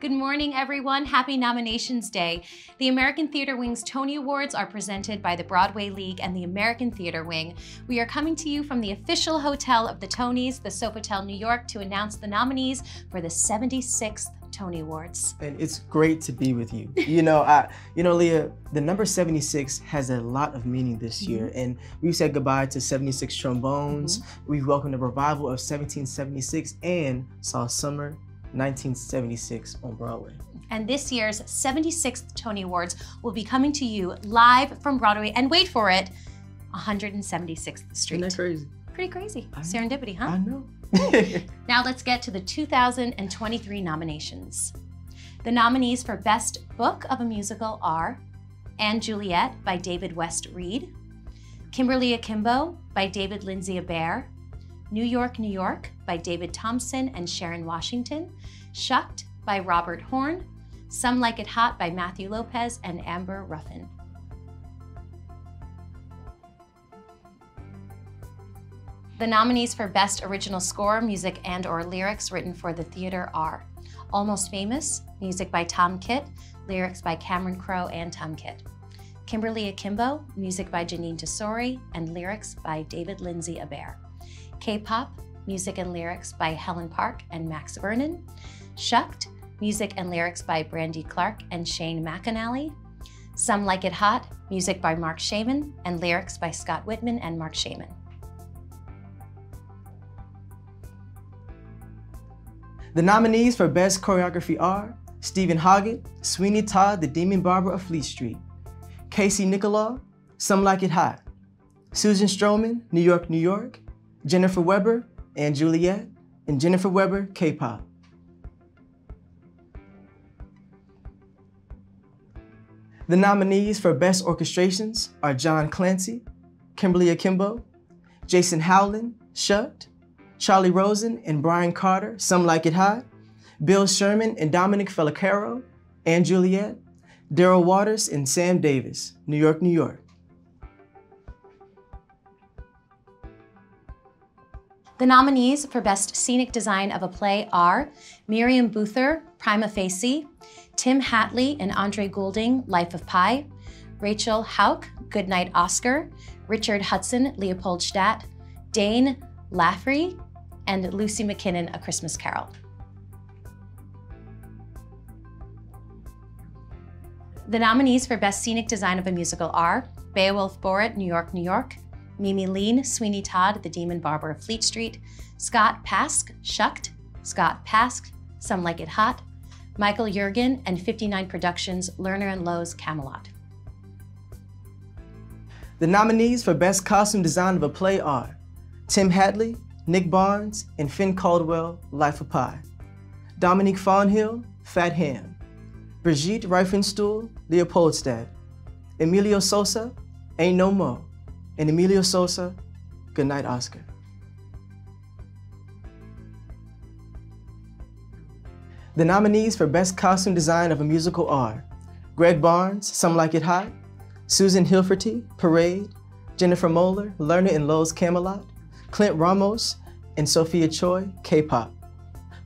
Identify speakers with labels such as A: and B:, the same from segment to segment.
A: Good morning, everyone. Happy Nominations Day. The American Theater Wing's Tony Awards are presented by the Broadway League and the American Theater Wing. We are coming to you from the official hotel of the Tonys, the Sofitel New York, to announce the nominees for the 76th Tony Awards.
B: And it's great to be with you. Leah, the number 76 has a lot of meaning this year, and we said goodbye to 76 trombones. We welcomed a revival of 1776 and saw summer 1976 on Broadway.
A: And this year's 76th Tony Awards will be coming to you live from Broadway, and wait for it, 176th Street.
B: Isn't that crazy?
A: Pretty crazy. Serendipity, huh?
B: I know.
A: Now let's get to the 2023 nominations. The nominees for Best Book of a Musical are & Juliet by David West Reed, Kimberly Akimbo by David Lindsay Abaire, New York, New York by David Thompson and Sharon Washington, Shucked by Robert Horn, Some Like It Hot by Matthew Lopez and Amber Ruffin. The nominees for Best Original Score, Music and/or Lyrics written for the theater are Almost Famous, music by Tom Kitt, lyrics by Cameron Crowe and Tom Kitt. Kimberly Akimbo, music by Janine Tesori and lyrics by David Lindsay Abaire. K-Pop, music and lyrics by Helen Park and Max Vernon. Shucked, music and lyrics by Brandy Clark and Shane McAnally. Some Like It Hot, music by Mark Shaman and lyrics by Scott Whitman and Mark Shaman.
B: The nominees for Best Choreography are Stephen Hoggett, Sweeney Todd, The Demon Barber of Fleet Street. Casey Nicholaw, Some Like It Hot. Susan Stroman, New York, New York. Jennifer Weber, & Juliet, and Jennifer Weber, K-Pop. The nominees for Best Orchestrations are John Clancy, Kimberly Akimbo, Jason Howland, Shucked, Charlie Rosen and Brian Carter, Some Like It Hot, Bill Sherman and Dominic Felicaro, & Juliet, Daryl Waters and Sam Davis, New York, New York.
A: The nominees for Best Scenic Design of a Play are Miriam Boother, Prima Facie, Tim Hatley and Andre Goulding, Life of Pi, Rachel Hauk, Goodnight Oscar, Richard Hudson, Leopoldstadt, Dane Laffrey, and Lucy McKinnon, A Christmas Carol. The nominees for Best Scenic Design of a Musical are Beowulf Borat, New York, New York, Mimi Lean, Sweeney Todd, The Demon Barber of Fleet Street, Scott Pask, Shucked, Scott Pask, Some Like It Hot, Michael Jurgen and 59 Productions, Lerner and Lowe's Camelot.
B: The nominees for Best Costume Design of a Play are Tim Hatley, Nick Barnes, and Finn Caldwell, Life of Pi. Dominique Fawnhill, Fat Ham. Brigitte Reifenstuhl, Leopoldstadt. Emilio Sosa, Ain't No Mo. And Emilio Sosa, Goodnight Oscar. The nominees for Best Costume Design of a Musical are Greg Barnes, Some Like It Hot, Susan Hilferty, Parade, Jennifer Moeller, Lerner and Lowe's Camelot, Clint Ramos and Sophia Choi, K-Pop,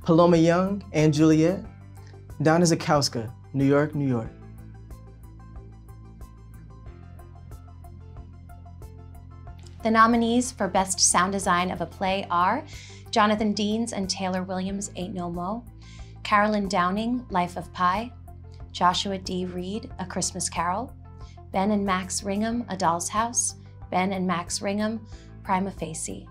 B: Paloma Young & Juliet, Donna Zakowska, New York, New York.
A: The nominees for Best Sound Design of a Play are Jonathan Deans and Taylor Williams, Ain't No Mo, Carolyn Downing, Life of Pi, Joshua D. Reed, A Christmas Carol, Ben and Max Ringham, A Doll's House, Ben and Max Ringham, Prima Facie.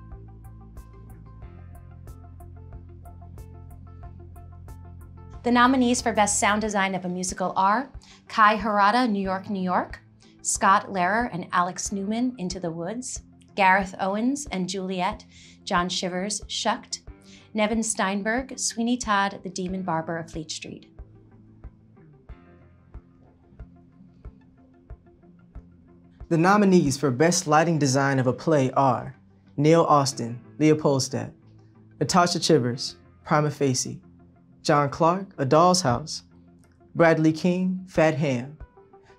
A: The nominees for Best Sound Design of a Musical are Kai Harada, New York, New York, Scott Lehrer and Alex Newman, Into the Woods, Gareth Owens and Juliet, John Shivers, Shucked, Nevin Steinberg, Sweeney Todd, The Demon Barber of Fleet Street.
B: The nominees for Best Lighting Design of a Play are Neil Austin, Leopoldstadt, Natasha Chivers, Prima Facie, John Clark, A Doll's House, Bradley King, Fat Ham,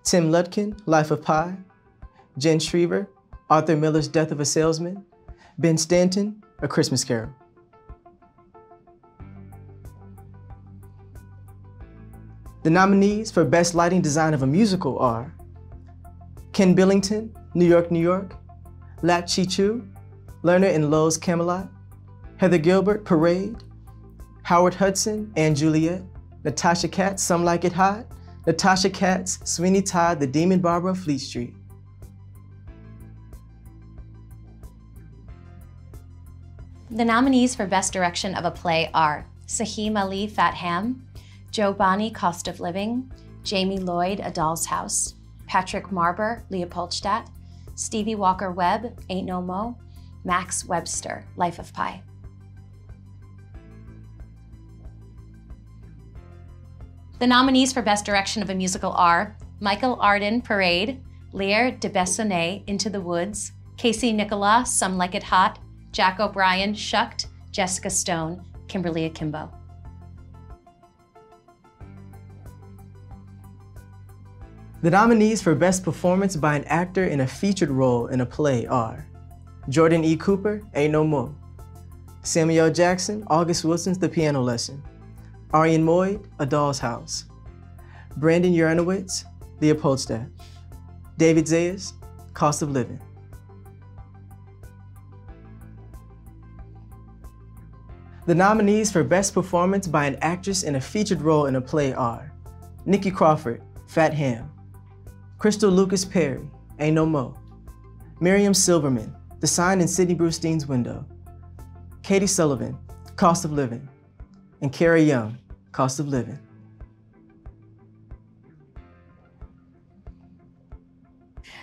B: Tim Lutkin, Life of Pi, Jen Shriver, Arthur Miller's Death of a Salesman, Ben Stanton, A Christmas Carol. The nominees for Best Lighting Design of a Musical are Ken Billington, New York, New York, Lap Chi Chu, Lerner and Lowe's Camelot, Heather Gilbert, Parade, Howard Hudson, and Juliet, Natasha Katz, Some Like It Hot, Natasha Katz, Sweeney Todd, The Demon Barber of Fleet Street.
A: The nominees for Best Direction of a Play are Sahim Ali, Fat Ham, Joe Bonney, Cost of Living, Jamie Lloyd, A Doll's House, Patrick Marber, Leopoldstadt, Stevie Walker Webb, Ain't No Mo, Max Webster, Life of Pi. The nominees for Best Direction of a Musical are Michael Arden, Parade, Lear de Bessonnet, Into the Woods, Casey Nicolas, Some Like It Hot, Jack O'Brien, Shucked, Jessica Stone, Kimberly Akimbo.
B: The nominees for Best Performance by an Actor in a Featured Role in a Play are Jordan E. Cooper, Ain't No Mo, Samuel L. Jackson, August Wilson's The Piano Lesson, Arian Moyd, A Doll's House, Brandon Uranowitz, Leopoldstadt, David Zayas, Cost of Living. The nominees for Best Performance by an Actress in a Featured Role in a Play are Nikki Crawford, Fat Ham, Crystal Lucas Perry, Ain't No Mo, Miriam Silverman, The Sign in Sidney Brustein's Window, Katie Sullivan, Cost of Living, and Carrie Young, Cost of Living.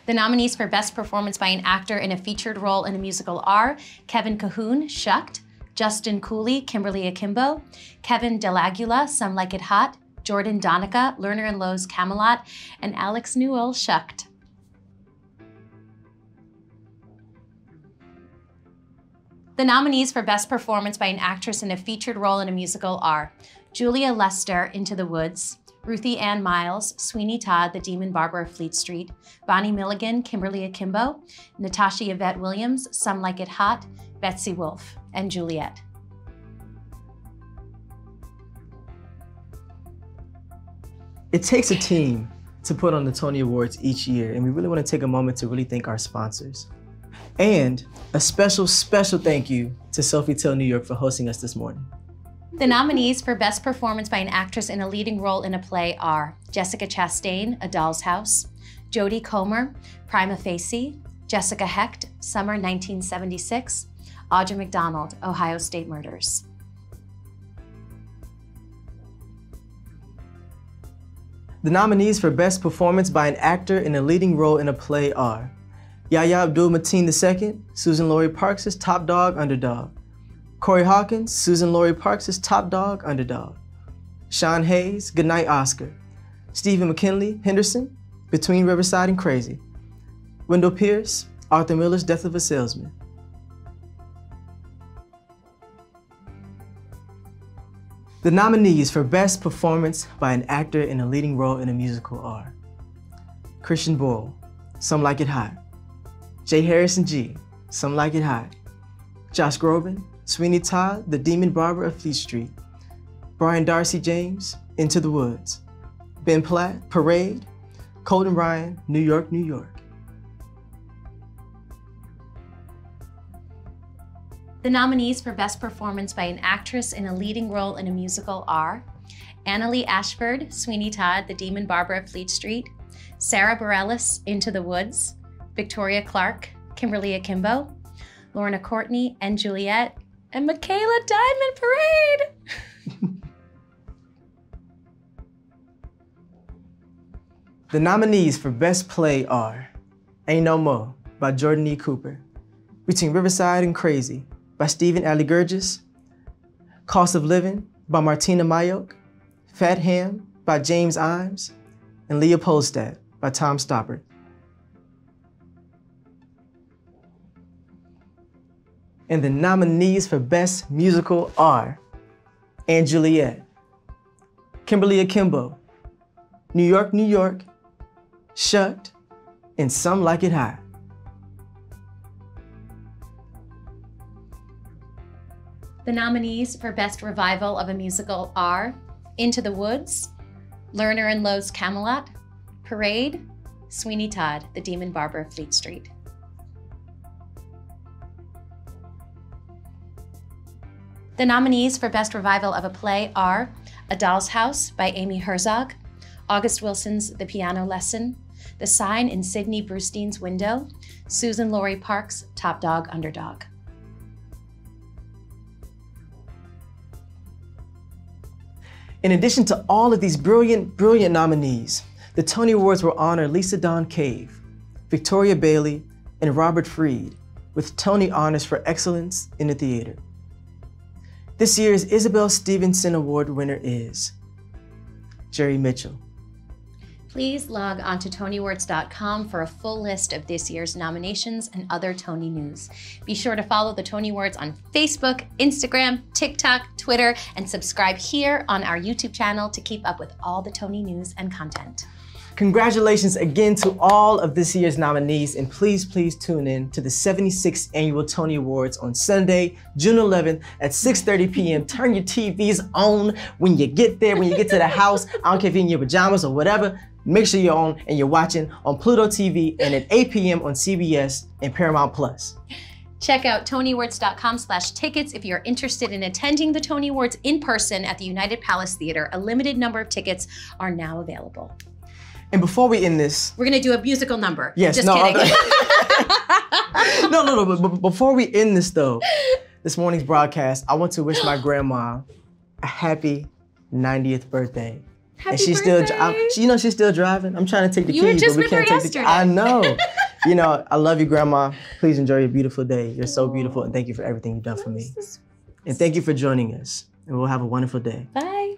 A: The nominees for Best Performance by an Actor in a Featured Role in a Musical are Kevin Cahoon, Shucked, Justin Cooley, Kimberly Akimbo, Kevin Delagula, Some Like It Hot, Jordan Donica, Lerner and Lowe's Camelot, and Alex Newell, Shucked. The nominees for Best Performance by an Actress in a Featured Role in a Musical are Julia Lester, Into the Woods, Ruthie Ann Miles, Sweeney Todd, The Demon Barber of Fleet Street, Bonnie Milligan, Kimberly Akimbo, Natasha Yvette Williams, Some Like It Hot, Betsy Wolfe, and Juliet.
B: It takes a team to put on the Tony Awards each year, and we really want to take a moment to really thank our sponsors. And a special thank you to Sofitel New York for hosting us this morning.
A: The nominees for Best Performance by an Actress in a Leading Role in a Play are Jessica Chastain, A Doll's House, Jodie Comer, Prima Facie, Jessica Hecht, Summer 1976, Audra McDonald, Ohio State Murders.
B: The nominees for Best Performance by an Actor in a Leading Role in a Play are Yahya Abdul-Mateen II, Susan Laurie Parks' Top Dog, Underdog, Corey Hawkins, Susan Laurie Parks' Top Dog, Underdog, Sean Hayes, Goodnight Oscar, Stephen McKinley, Henderson, Between Riverside and Crazy, Wendell Pierce, Arthur Miller's Death of a Salesman. The nominees for Best Performance by an Actor in a Leading Role in a Musical are Christian Borle, Some Like It Hot, J. Harrison G., Some Like It Hot, Josh Groban, Sweeney Todd, The Demon Barber of Fleet Street, Brian Darcy James, Into the Woods, Ben Platt, Parade, Colton Ryan, New York, New York.
A: The nominees for Best Performance by an Actress in a Leading Role in a Musical are Annalee Ashford, Sweeney Todd, The Demon Barber of Fleet Street, Sarah Bareilles, Into the Woods, Victoria Clark, Kimberly Akimbo, Lorna Courtney, and Juliet, and Michaela Diamond, Parade.
B: The nominees for Best Play are Ain't No Mo by Jordan E. Cooper, Between Riverside and Crazy by Stephen Alligurgis, Cost of Living by Martina Mayock, Fat Ham by James Imes, and Leopoldstadt by Tom Stoppard. And the nominees for Best Musical are & Juliet, Kimberly Akimbo, New York, New York, Shucked, and Some Like It Hot.
A: The nominees for Best Revival of a Musical are Into the Woods, Lerner and Lowe's Camelot, Parade, Sweeney Todd, The Demon Barber of Fleet Street. The nominees for Best Revival of a Play are A Doll's House by Amy Herzog, August Wilson's The Piano Lesson, The Sign in Sidney Brustein's Window, Susan Laurie Parks' Top Dog Underdog.
B: In addition to all of these brilliant nominees, the Tony Awards will honor Lisa Dawn Cave, Victoria Bailey, and Robert Fried with Tony honors for excellence in the theater. This year's Isabel Stevenson Award winner is Jerry Mitchell.
A: Please log on to TonyAwards.com for a full list of this year's nominations and other Tony news. Be sure to follow the Tony Awards on Facebook, Instagram, TikTok, Twitter, and subscribe here on our YouTube channel to keep up with all the Tony news and content.
B: Congratulations again to all of this year's nominees, and please tune in to the 76th Annual Tony Awards on Sunday, June 11th at 6:30 p.m. Turn your TVs on when you get there, when you get to the house. I don't care if you're in your pajamas or whatever. Make sure you're on and you're watching on Pluto TV and at 8 p.m. on CBS and Paramount Plus.
A: Check out TonyAwards.com/tickets if you're interested in attending the Tony Awards in person at the United Palace Theater. A limited number of tickets are now available.
B: And before we end this,
A: we're gonna do a musical number.
B: Yes,
A: just kidding.
B: No, but before we end this though, this morning's broadcast, I want to wish my grandma a happy 90th birthday.
A: Happy
B: and she's
A: birthday.
B: she's still driving. I'm trying to take the
A: You
B: keys,
A: were just
B: but we
A: with her
B: can't take
A: yesterday.
B: I know. I love you, Grandma. Please enjoy your beautiful day. You're so beautiful, and thank you for everything you've done for me. And thank you for joining us. And we'll have a wonderful day.
A: Bye.